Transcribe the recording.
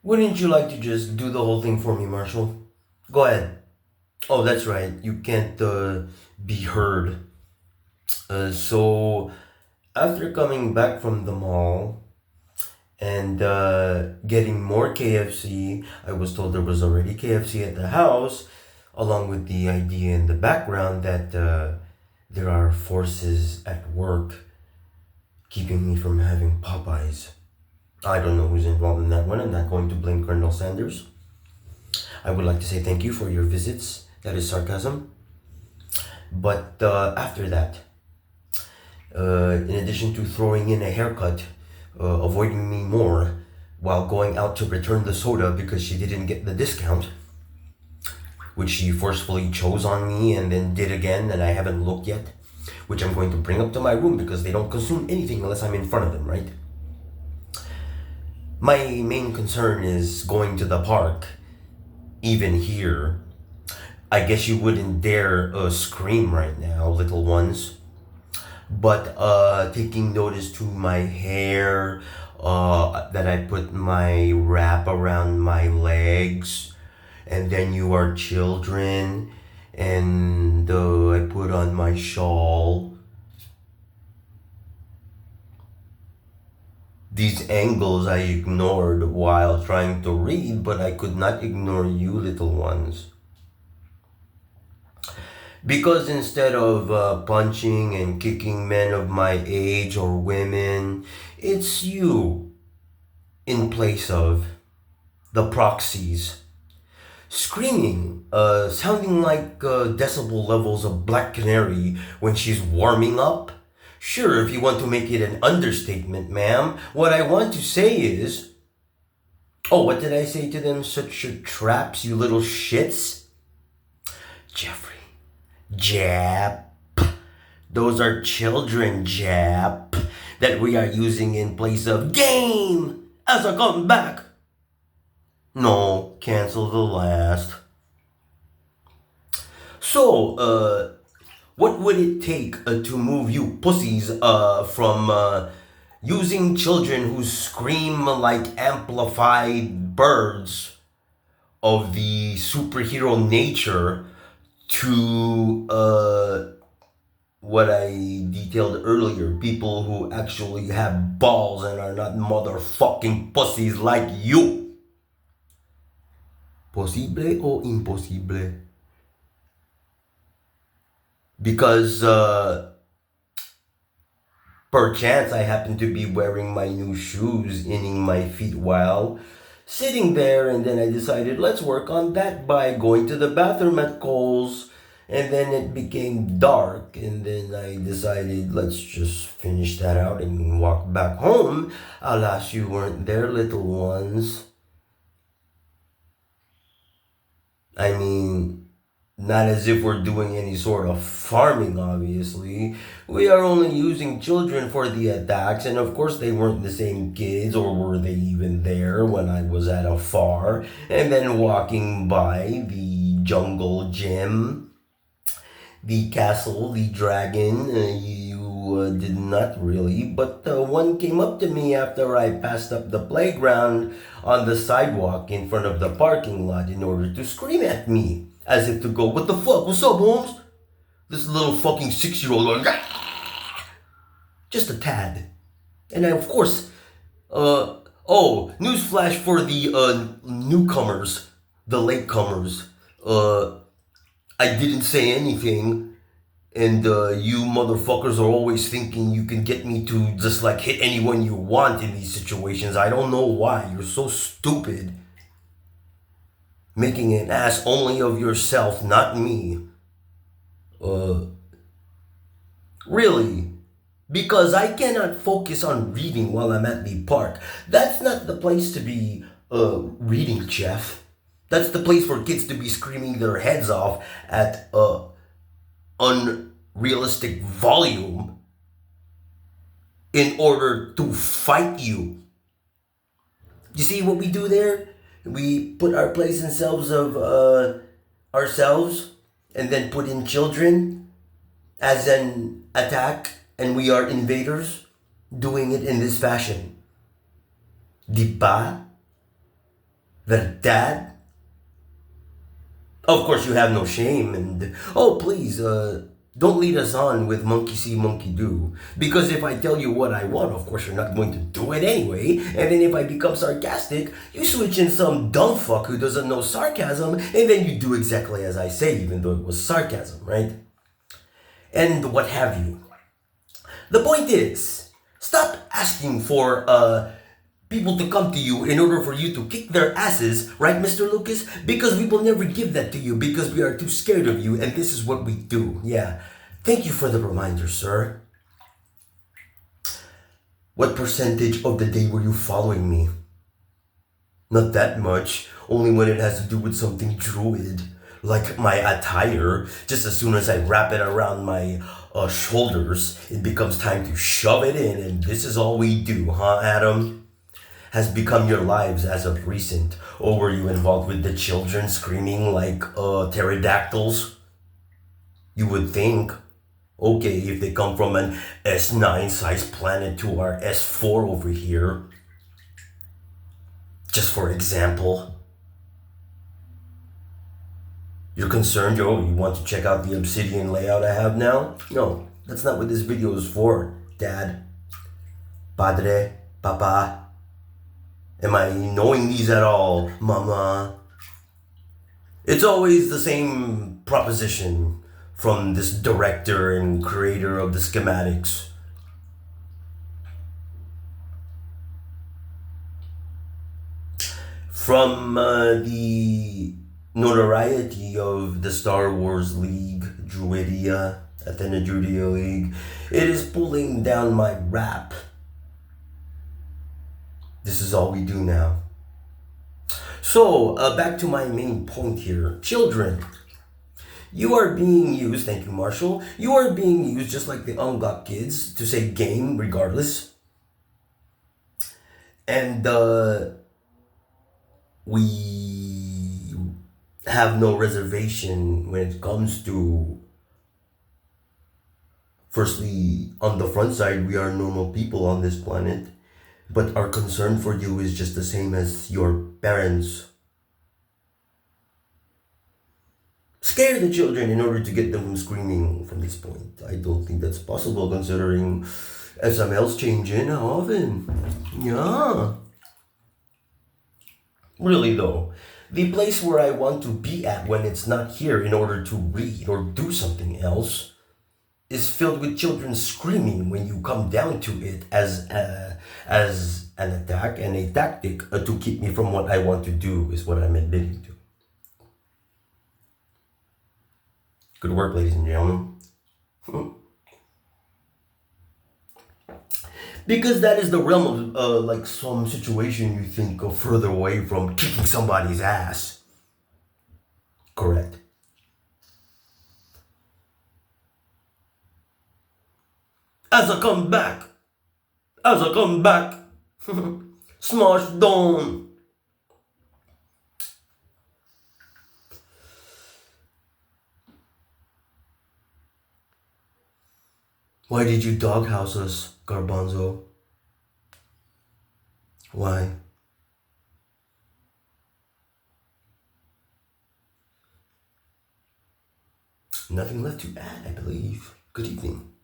Wouldn't you like to just do the whole thing for me, Marshall? Go ahead. Oh, that's right. You can't be heard. So, after coming back from the mall and getting more KFC, I was told there was already KFC at the house, along with the idea in the background that there are forces at work keeping me from having Popeyes. I don't know who's involved in that one. I'm not going to blame Colonel Sanders. I would like to say thank you for your visits. That is sarcasm. But after that, in addition to throwing in a haircut, avoiding me more while going out to return the soda because she didn't get the discount, which she forcefully chose on me and then did again, and I haven't looked yet, which I'm going to bring up to my room because they don't consume anything unless I'm in front of them, right? My main concern is going to the park, even here. I guess you wouldn't dare scream right now, little ones. But taking notice to my hair, that I put my wrap around my legs, and then you are children, and I put on my shawl. These angles I ignored while trying to read, but I could not ignore you, little ones. Because instead of punching and kicking men of my age or women, it's you in place of the proxies. Screaming, sounding like decibel levels of Black Canary when she's warming up. Sure, if you want to make it an understatement, ma'am, what I want to say is. Oh, what did I say to them? Such traps, you little shits? Jeffrey. Jap. Those are children, Jap, that we are using in place of game as a comeback. No, cancel the last. So, what would it take to move you pussies from using children who scream like amplified birds of the superhero nature to what I detailed earlier, people who actually have balls and are not motherfucking pussies like you? Posible o imposible? Because perchance I happen to be wearing my new shoes, inning my feet while sitting there, and then I decided let's work on that by going to the bathroom at Kohl's, and then it became dark, and then I decided let's just finish that out and walk back home. Alas, you weren't there, little ones. I mean, not as if we're doing any sort of farming, obviously. We are only using children for the attacks, and of course, they weren't the same kids, or were they even there when I was at afar, and then walking by the jungle gym, the castle, the dragon. You did not really, but one came up to me after I passed up the playground on the sidewalk in front of the parking lot in order to scream at me, as if to go, "What the fuck? What's up, Holmes?" This little fucking 6-year-old going, "Ah!" Just a tad. And I, of course, newsflash for the newcomers, the latecomers. I didn't say anything, and you motherfuckers are always thinking you can get me to just like hit anyone you want in these situations. I don't know why. You're so stupid. Making an ass only of yourself, not me. Really? Because I cannot focus on reading while I'm at the park. That's not the place to be reading, Jeff. That's the place for kids to be screaming their heads off at unrealistic volume in order to fight you. You see what we do there? We put our place in selves of ourselves and then put in children as an attack, and we are invaders doing it in this fashion. Di ba? That dad, of course, you have no shame, and oh, please, don't lead us on with monkey see, monkey do. Because if I tell you what I want, of course, you're not going to do it anyway. And then if I become sarcastic, you switch in some dumb fuck who doesn't know sarcasm, and then you do exactly as I say, even though it was sarcasm, right? And what have you. The point is, stop asking for people to come to you in order for you to kick their asses, right, Mr. Lucas? Because we will never give that to you because we are too scared of you, and this is what we do. Yeah. Thank you for the reminder, sir. What percentage of the day were you following me? Not that much, only when it has to do with something druid. Like my attire, just as soon as I wrap it around my shoulders, it becomes time to shove it in, and this is all we do, huh, Adam? Has become your lives as of recent? Or were you involved with the children screaming like pterodactyls? You would think. Okay, if they come from an S9 sized planet to our S4 over here, just for example. You're concerned, yo, you want to check out the obsidian layout I have now? No, that's not what this video is for, Dad. Padre, Papa. Am I knowing these at all, Mama? It's always the same proposition from this director and creator of the schematics. From the notoriety of the Star Wars League, Druidia, Athena Druidia League, it is pulling down my rap. This is all we do now. So, back to my main point here. Children, you are being used, thank you, Marshall. You are being used just like the Unlock kids to say game regardless. And we have no reservation when it comes to, firstly, on the front side, we are normal people on this planet, but our concern for you is just the same as your parents. Scare the children in order to get them from screaming from this point. I don't think that's possible considering SML's changing often. Yeah. Really though, the place where I want to be at when it's not here in order to read or do something else is filled with children screaming when you come down to it as an attack and a tactic to keep me from what I want to do is what I'm admitting to. Good work, ladies and gentlemen. Because that is the realm of like some situation you think of further away from kicking somebody's ass. Correct. As I come back, smash down. Why did you doghouse us, Garbanzo? Why? Nothing left to add, I believe. Good evening.